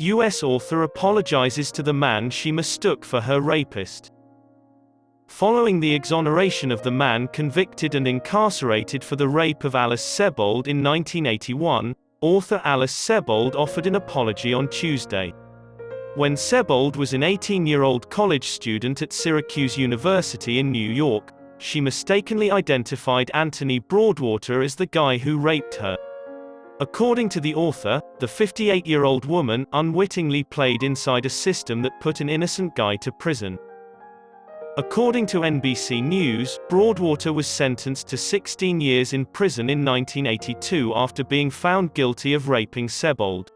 U.S. author apologizes to the man she mistook for her rapist. Following the exoneration of the man convicted and incarcerated for the rape of Alice Sebold in 1981, author Alice Sebold offered an apology on Tuesday. When Sebold was an 18-year-old college student at Syracuse University in New York, she mistakenly identified Anthony Broadwater as the guy who raped her. According to the author, the 58-year-old woman unwittingly played inside a system that put an innocent guy to prison. According to NBC News, Broadwater was sentenced to 16 years in prison in 1982 after being found guilty of raping Sebold.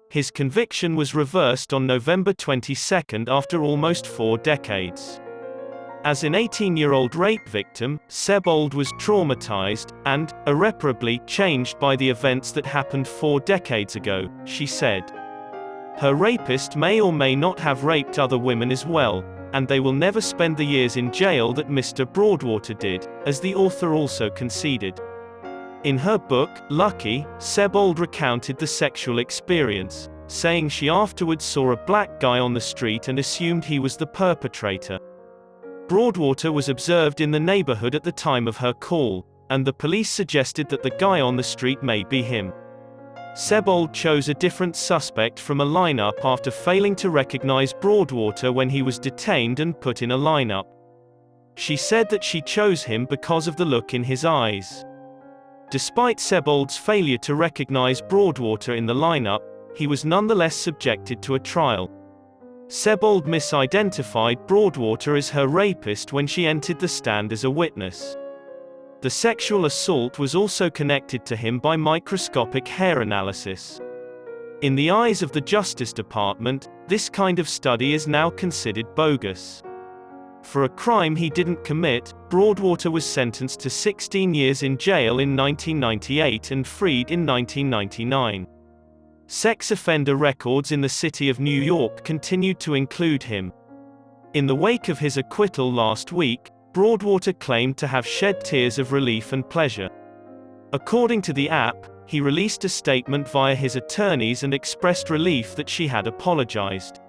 His conviction was reversed on November 22 after almost 4 decades. As an 18-year-old rape victim, Sebold was traumatized, and, irreparably, changed by the events that happened 4 decades ago, she said. Her rapist may or may not have raped other women as well, and they will never spend the years in jail that Mr. Broadwater did, as the author also conceded. In her book, Lucky, Sebold recounted the sexual experience, saying she afterwards saw a black guy on the street and assumed he was the perpetrator. Broadwater was observed in the neighborhood at the time of her call, and the police suggested that the guy on the street may be him. Sebold chose a different suspect from a lineup after failing to recognize Broadwater when he was detained and put in a lineup. She said that she chose him because of the look in his eyes. Despite Sebold's failure to recognize Broadwater in the lineup, he was nonetheless subjected to a trial. Sebold misidentified Broadwater as her rapist when she entered the stand as a witness. The sexual assault was also connected to him by microscopic hair analysis. In the eyes of the Justice Department, this kind of study is now considered bogus. For a crime he didn't commit, Broadwater was sentenced to 16 years in jail in 1998 and freed in 1999. Sex offender records in the city of New York continued to include him. In the wake of his acquittal last week, Broadwater claimed to have shed tears of relief and pleasure. According to the app, he released a statement via his attorneys and expressed relief that she had apologized.